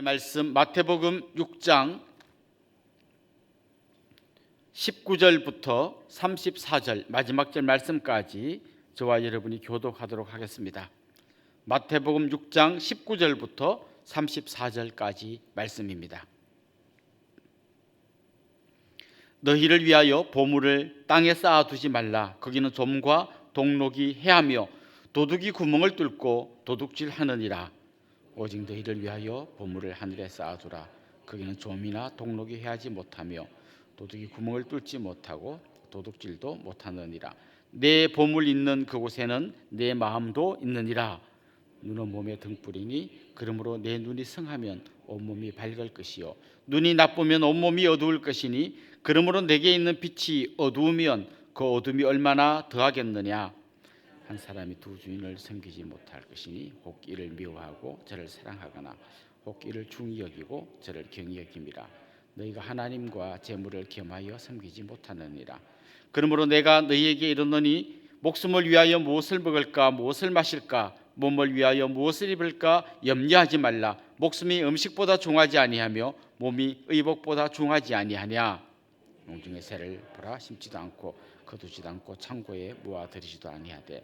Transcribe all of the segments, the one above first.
말씀 마태복음 6장 19절부터 34절 마지막 절 말씀까지 저와 여러분이 교독하도록 하겠습니다. 마태복음 6장 19절부터 34절까지 말씀입니다. 너희를 위하여 보물을 땅에 쌓아두지 말라. 거기는 좀과 동록이 해하며 도둑이 구멍을 뚫고 도둑질하느니라. 오직 너희를 위하여 보물을 하늘에 쌓아두라. 거기는 좀이나 동록이 해하지 못하며 도둑이 구멍을 뚫지 못하고 도둑질도 못하느니라. 내 보물 있는 그곳에는 내 마음도 있느니라. 눈은 몸의 등불이니 그러므로 내 눈이 성하면 온몸이 밝을 것이요 눈이 나쁘면 온몸이 어두울 것이니 그러므로 내게 있는 빛이 어두우면 그 어둠이 얼마나 더하겠느냐. 한 사람이 두 주인을 섬기지 못할 것이니 혹 이를 미워하고 저를 사랑하거나 혹 이를 중히 여기고 저를 경히 여김이라. 너희가 하나님과 재물을 겸하여 섬기지 못하느니라. 그러므로 내가 너희에게 이르노니 목숨을 위하여 무엇을 먹을까 무엇을 마실까 몸을 위하여 무엇을 입을까 염려하지 말라. 목숨이 음식보다 중하지 아니하며 몸이 의복보다 중하지 아니하냐. 농중의 새를 보라. 심지도 않고 거두지도 않고 창고에 모아들이지도 아니하되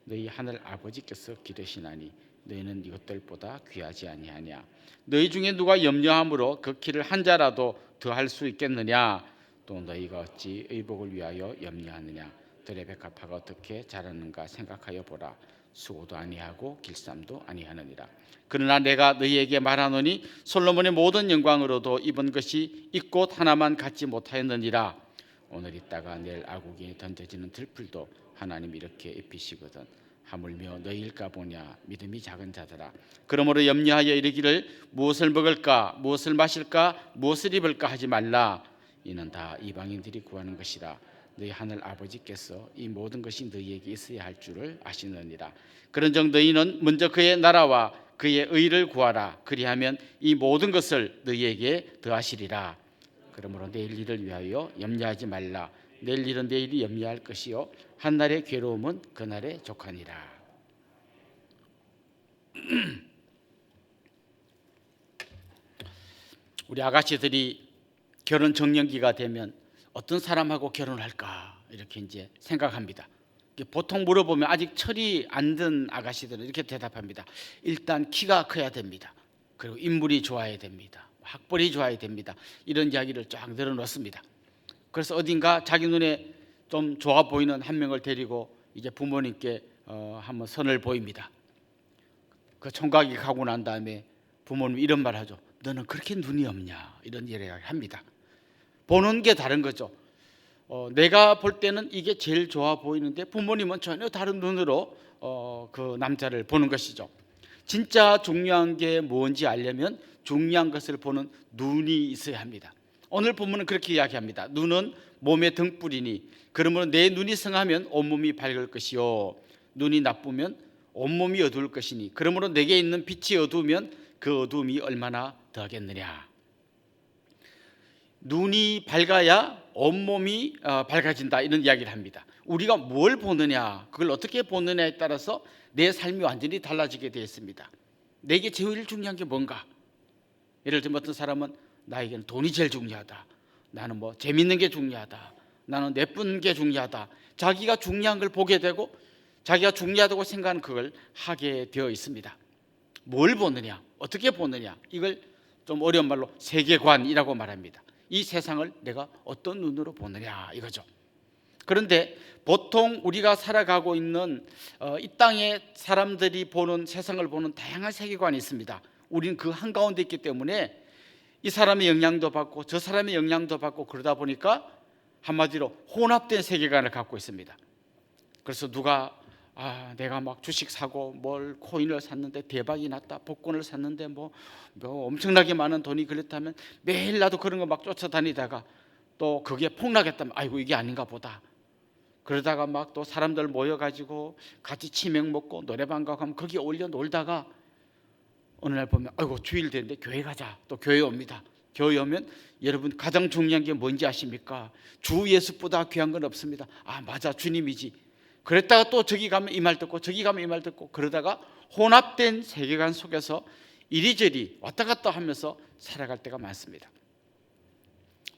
너희 하늘 아버지께서 기르시나니 너희는 이것들보다 귀하지 아니하냐. 너희 중에 누가 염려함으로 그 키를 한 자라도 더할 수 있겠느냐. 또 너희가 어찌 의복을 위하여 염려하느냐. 들의 백합화가 어떻게 자라는가 생각하여 보라. 수고도 아니하고 길쌈도 아니하느니라. 그러나 내가 너희에게 말하노니 솔로몬의 모든 영광으로도 입은 것이 이 꽃 하나만 갖지 못하였느니라. 오늘 있다가 내일 아구기에 던져지는 들풀도 하나님 이렇게 입히시거든. 하물며 너희일까 보냐. 믿음이 작은 자들아. 그러므로 염려하여 이르기를 무엇을 먹을까 무엇을 마실까 무엇을 입을까 하지 말라. 이는 다 이방인들이 구하는 것이라. 너희 하늘 아버지께서 이 모든 것이 너희에게 있어야 할 줄을 아시느니라. 그런즉 너희는 먼저 그의 나라와 그의 의를 구하라. 그리하면 이 모든 것을 너희에게 더하시리라. 그러므로 내일 일을 위하여 염려하지 말라. 내일 일은 내일이 염려할 것이요 한날의 괴로움은 그날에 족하니라. 우리 아가씨들이 결혼 정년기가 되면 어떤 사람하고 결혼할까 이렇게 이제 생각합니다. 보통 물어보면 아직 철이 안 든 아가씨들은 이렇게 대답합니다. 일단 키가 커야 됩니다. 그리고 인물이 좋아야 됩니다. 학벌이 좋아야 됩니다. 이런 이야기를 쫙 늘어놓습니다. 그래서 어딘가 자기 눈에 좀 좋아 보이는 한 명을 데리고 이제 부모님께 한번 선을 보입니다. 그 총각이 가고 난 다음에 부모님 이런 말 하죠. 너는 그렇게 눈이 없냐 이런 이야기를 합니다. 보는 게 다른 거죠. 내가 볼 때는 이게 제일 좋아 보이는데 부모님은 전혀 다른 눈으로 그 남자를 보는 것이죠. 진짜 중요한 게 뭔지 알려면 중요한 것을 보는 눈이 있어야 합니다. 오늘 본문은 그렇게 이야기합니다. 눈은 몸의 등불이니 그러므로 내 눈이 성하면 온몸이 밝을 것이요 눈이 나쁘면 온몸이 어두울 것이니 그러므로 내게 있는 빛이 어두우면 그 어두움이 얼마나 더하겠느냐. 눈이 밝아야 온몸이 밝아진다 이런 이야기를 합니다. 우리가 뭘 보느냐 그걸 어떻게 보느냐에 따라서 내 삶이 완전히 달라지게 되어 있습니다. 내게 제일 중요한 게 뭔가. 예를 들면 어떤 사람은 나에게는 돈이 제일 중요하다. 나는 뭐 재밌는 게 중요하다. 나는 예쁜 게 중요하다. 자기가 중요한 걸 보게 되고 자기가 중요하다고 생각하는 그걸 하게 되어 있습니다. 뭘 보느냐 어떻게 보느냐 이걸 좀 어려운 말로 세계관이라고 말합니다. 이 세상을 내가 어떤 눈으로 보느냐 이거죠. 그런데 보통 우리가 살아가고 있는 이 땅의 사람들이 보는 세상을 보는 다양한 세계관이 있습니다. 우리는 그 한가운데 있기 때문에 이 사람의 영향도 받고 저 사람의 영향도 받고 그러다 보니까 한마디로 혼합된 세계관을 갖고 있습니다. 그래서 누가 내가 막 주식 사고 뭘 코인을 샀는데 대박이 났다. 복권을 샀는데 뭐 엄청나게 많은 돈이 그렇다면 매일 나도 그런 거 막 쫓아다니다가 또 그게 폭락했다면 아이고 이게 아닌가 보다. 그러다가 막 또 사람들 모여가지고 같이 치맥 먹고 노래방 가고 하면 거기에 올려 놀다가 어느 날 보면 아이고 주일 되는데 교회 가자. 또 교회 옵니다. 교회 오면 여러분 가장 중요한 게 뭔지 아십니까? 주 예수보다 귀한 건 없습니다. 맞아 주님이지. 그랬다가 또 저기 가면 이 말 듣고 저기 가면 이 말 듣고 그러다가 혼합된 세계관 속에서 이리저리 왔다 갔다 하면서 살아갈 때가 많습니다.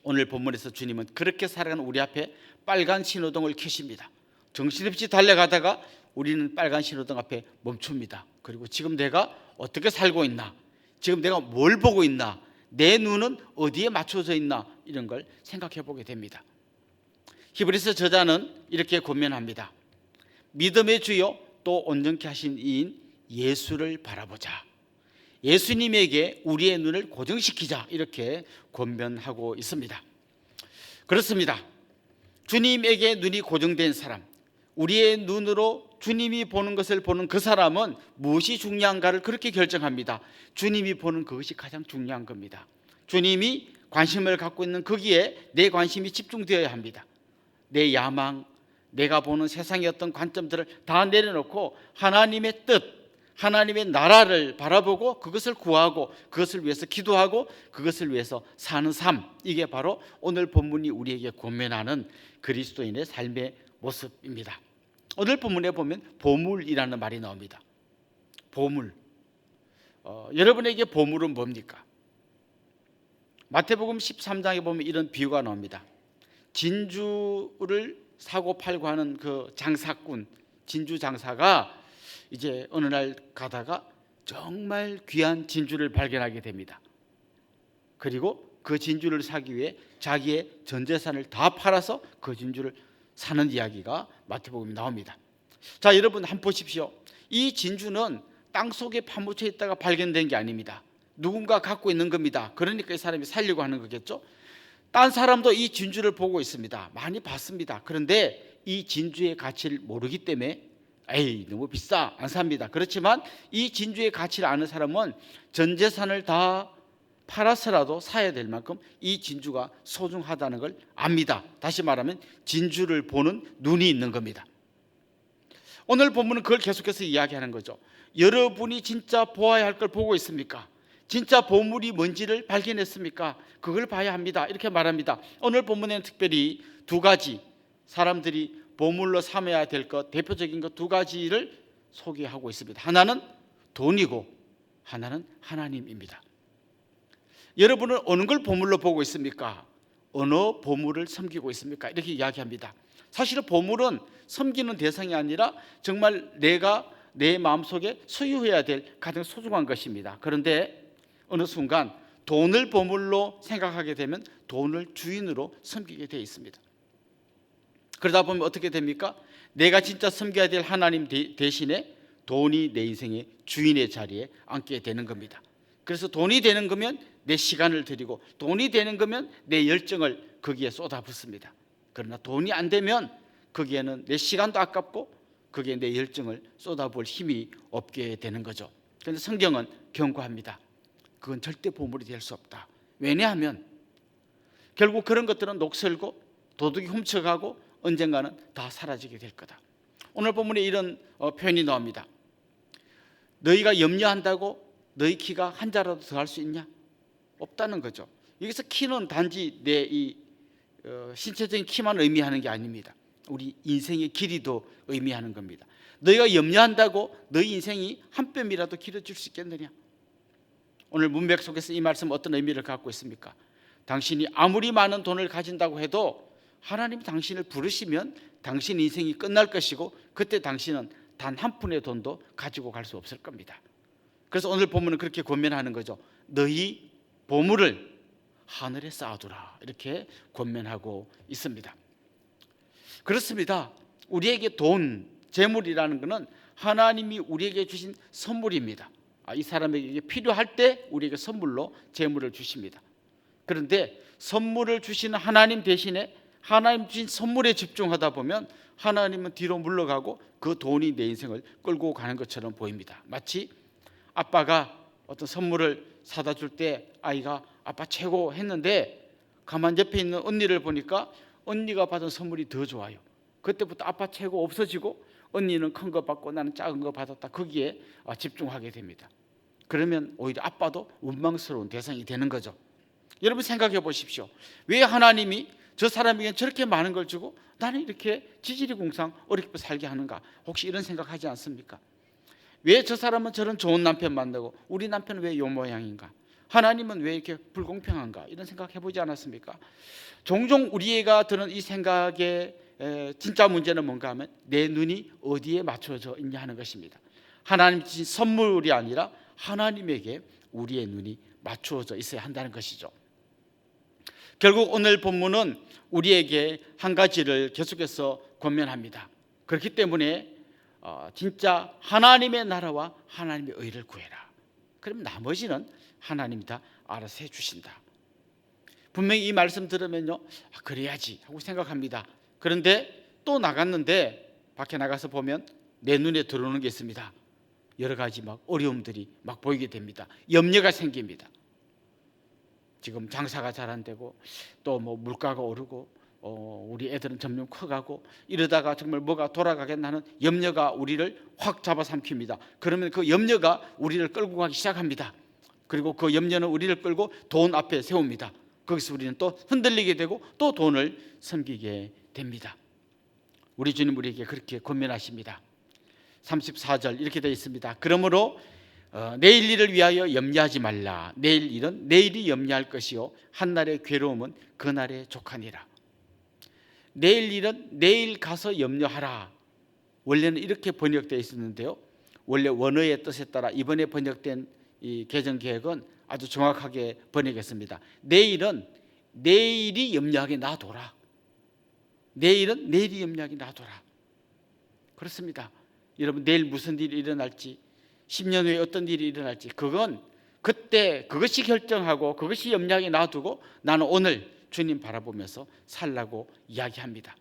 오늘 본문에서 주님은 그렇게 살아가는 우리 앞에 빨간 신호등을 켜십니다. 정신없이 달려가다가 우리는 빨간 신호등 앞에 멈춥니다. 그리고 지금 내가 어떻게 살고 있나, 지금 내가 뭘 보고 있나, 내 눈은 어디에 맞춰져 있나, 이런 걸 생각해 보게 됩니다. 히브리서 저자는 이렇게 권면합니다. 믿음의 주요 또 온전케 하신 이인 예수를 바라보자. 예수님에게 우리의 눈을 고정시키자, 이렇게 권면하고 있습니다. 그렇습니다. 주님에게 눈이 고정된 사람, 우리의 눈으로 주님이 보는 것을 보는 그 사람은 무엇이 중요한가를 그렇게 결정합니다. 주님이 보는 그것이 가장 중요한 겁니다. 주님이 관심을 갖고 있는 거기에 내 관심이 집중되어야 합니다. 내 야망, 내가 보는 세상의 어떤 관점들을 다 내려놓고 하나님의 뜻, 하나님의 나라를 바라보고 그것을 구하고 그것을 위해서 기도하고 그것을 위해서 사는 삶, 이게 바로 오늘 본문이 우리에게 권면하는 그리스도인의 삶의 모습입니다. 오늘 본문에 보면 보물이라는 말이 나옵니다. 보물. 여러분에게 보물은 뭡니까? 마태복음 13장에 보면 이런 비유가 나옵니다. 진주를 사고 팔고 하는 그 장사꾼, 진주 장사가 이제 어느 날 가다가 정말 귀한 진주를 발견하게 됩니다. 그리고 그 진주를 사기 위해 자기의 전 재산을 다 팔아서 그 진주를 사는 이야기가 마태복음에 나옵니다. 자, 여러분 한번 보십시오. 이 진주는 땅속에 파묻혀 있다가 발견된 게 아닙니다. 누군가 갖고 있는 겁니다. 그러니까 이 사람이 살려고 하는 거겠죠. 딴 사람도 이 진주를 보고 있습니다. 많이 봤습니다. 그런데 이 진주의 가치를 모르기 때문에 에이, 너무 비싸, 안 삽니다. 그렇지만 이 진주의 가치를 아는 사람은 전 재산을 다 팔아서라도 사야 될 만큼 이 진주가 소중하다는 걸 압니다. 다시 말하면 진주를 보는 눈이 있는 겁니다. 오늘 본문은 그걸 계속해서 이야기하는 거죠. 여러분이 진짜 보아야 할 걸 보고 있습니까? 진짜 보물이 뭔지를 발견했습니까? 그걸 봐야 합니다. 이렇게 말합니다. 오늘 본문에는 특별히 두 가지, 사람들이 보물로 삼아야 될 것, 대표적인 것 두 가지를 소개하고 있습니다. 하나는 돈이고 하나는 하나님입니다. 여러분은 어느 걸 보물로 보고 있습니까? 어느 보물을 섬기고 있습니까? 이렇게 이야기합니다. 사실은 보물은 섬기는 대상이 아니라 정말 내가 내 마음속에 소유해야 될 가장 소중한 것입니다. 그런데 어느 순간 돈을 보물로 생각하게 되면 돈을 주인으로 섬기게 되어 있습니다. 그러다 보면 어떻게 됩니까? 내가 진짜 섬겨야 될 하나님 대신에 돈이 내 인생의 주인의 자리에 앉게 되는 겁니다. 그래서 돈이 되는 거면 내 시간을 드리고 돈이 되는 거면 내 열정을 거기에 쏟아붓습니다. 그러나 돈이 안 되면 거기에는 내 시간도 아깝고 거기에 내 열정을 쏟아부을 힘이 없게 되는 거죠. 그런데 성경은 경고합니다. 그건 절대 보물이 될 수 없다. 왜냐하면 결국 그런 것들은 녹슬고 도둑이 훔쳐가고 언젠가는 다 사라지게 될 거다. 오늘 본문에 이런 표현이 나옵니다. 너희가 염려한다고 너희 키가 한 자라도 더 할 수 있냐? 없다는 거죠. 여기서 키는 단지 내 이 신체적인 키만 의미하는 게 아닙니다. 우리 인생의 길이도 의미하는 겁니다. 너희가 염려한다고 너희 인생이 한 뼘이라도 길어질 수 있겠느냐? 오늘 문맥 속에서 이 말씀 어떤 의미를 갖고 있습니까? 당신이 아무리 많은 돈을 가진다고 해도 하나님이 당신을 부르시면 당신 인생이 끝날 것이고 그때 당신은 단 한 푼의 돈도 가지고 갈 수 없을 겁니다. 그래서 오늘 본문은 그렇게 권면하는 거죠. 너희 보물을 하늘에 쌓아두라, 이렇게 권면하고 있습니다. 그렇습니다. 우리에게 돈, 재물이라는 것은 하나님이 우리에게 주신 선물입니다. 이 사람에게 필요할 때 우리에게 선물로 재물을 주십니다. 그런데 선물을 주시는 하나님 대신에 하나님 주신 선물에 집중하다 보면 하나님은 뒤로 물러가고 그 돈이 내 인생을 끌고 가는 것처럼 보입니다. 마치 아빠가 어떤 선물을 사다 줄 때 아이가 아빠 최고 했는데 가만 옆에 있는 언니를 보니까 언니가 받은 선물이 더 좋아요. 그때부터 아빠 최고 없어지고 언니는 큰 거 받고 나는 작은 거 받았다. 거기에 집중하게 됩니다. 그러면 오히려 아빠도 원망스러운 대상이 되는 거죠. 여러분 생각해 보십시오. 왜 하나님이 저 사람에게 저렇게 많은 걸 주고 나는 이렇게 지지리공상 어렵게 살게 하는가? 혹시 이런 생각하지 않습니까? 왜 저 사람은 저런 좋은 남편 만나고 우리 남편은 왜 요 모양인가? 하나님은 왜 이렇게 불공평한가? 이런 생각 해보지 않았습니까? 종종 우리가 드는 이 생각의 진짜 문제는 뭔가 하면 내 눈이 어디에 맞춰져 있냐 하는 것입니다. 하나님 주신 선물이 아니라 하나님에게 우리의 눈이 맞추어져 있어야 한다는 것이죠. 결국 오늘 본문은 우리에게 한 가지를 계속해서 권면합니다. 그렇기 때문에 진짜 하나님의 나라와 하나님의 의를 구해라. 그럼 나머지는 하나님이 다 알아서 해주신다. 분명히 이 말씀 들으면요, 그래야지 하고 생각합니다. 그런데 또 나갔는데 밖에 나가서 보면 내 눈에 들어오는 게 있습니다. 여러 가지 막 어려움들이 막 보이게 됩니다. 염려가 생깁니다. 지금 장사가 잘 안 되고 또 뭐 물가가 오르고 우리 애들은 점점 커가고 이러다가 정말 뭐가 돌아가겠나는 염려가 우리를 확 잡아삼킵니다. 그러면 그 염려가 우리를 끌고 가기 시작합니다. 그리고 그 염려는 우리를 끌고 돈 앞에 세웁니다. 거기서 우리는 또 흔들리게 되고 또 돈을 섬기게 됩니다. 우리 주님 우리에게 그렇게 권면하십니다. 34절 이렇게 되어 있습니다. 그러므로 내일 일을 위하여 염려하지 말라. 내일 일은 내일이 염려할 것이요 한날의 괴로움은 그날의 족하니라. 내일 일은 내일 가서 염려하라. 원래는 이렇게 번역되어 있었는데요, 원래 원어의 뜻에 따라 이번에 번역된 이 개정 개혁은 아주 정확하게 번역했습니다. 내일은 내일이 염려하게 놔둬라. 내일은 내일이 염려하게 놔둬라. 그렇습니다. 여러분, 내일 무슨 일이 일어날지, 10년 후에 어떤 일이 일어날지, 그건 그때 그것이 결정하고 그것이 염려하게 놔두고 나는 오늘 주님 바라보면서 살라고 이야기합니다.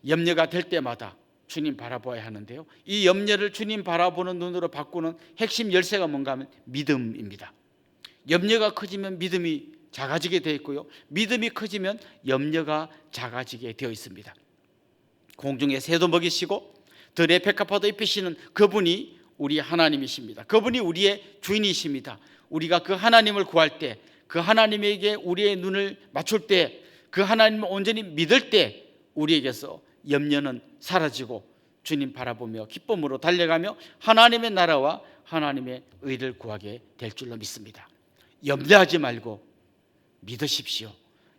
염려가 될 때마다 주님 바라봐야 하는데요, 이 염려를 주님 바라보는 눈으로 바꾸는 핵심 열쇠가 뭔가 하면 믿음입니다. 염려가 커지면 믿음이 작아지게 되어 있고요, 믿음이 커지면 염려가 작아지게 되어 있습니다. 공중에 새도 먹이시고 들의 백합화도 입히시는 그분이 우리 하나님이십니다. 그분이 우리의 주인이십니다. 우리가 그 하나님을 구할 때, 그 하나님에게 우리의 눈을 맞출 때, 그 하나님을 온전히 믿을 때 우리에게서 염려는 사라지고 주님 바라보며 기쁨으로 달려가며 하나님의 나라와 하나님의 의를 구하게 될 줄로 믿습니다. 염려하지 말고 믿으십시오.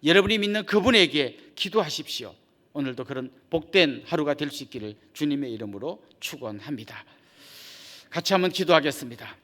여러분이 믿는 그분에게 기도하십시오. 오늘도 그런 복된 하루가 될 수 있기를 주님의 이름으로 축원합니다. 같이 한번 기도하겠습니다.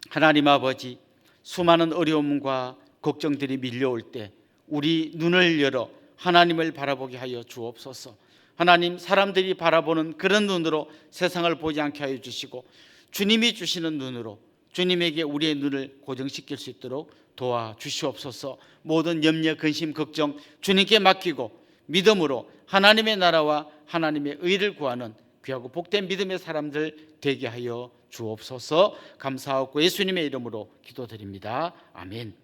하나님 아버지, 수많은 어려움과 걱정들이 밀려올 때 우리 눈을 열어 하나님을 바라보게 하여 주옵소서. 하나님, 사람들이 바라보는 그런 눈으로 세상을 보지 않게 하여 주시고 주님이 주시는 눈으로 주님에게 우리의 눈을 고정시킬 수 있도록 도와주시옵소서. 모든 염려, 근심, 걱정 주님께 맡기고 믿음으로 하나님의 나라와 하나님의 의를 구하는 귀하고 복된 믿음의 사람들 되게 하여 주옵소서. 감사하고 예수님의 이름으로 기도드립니다. 아멘.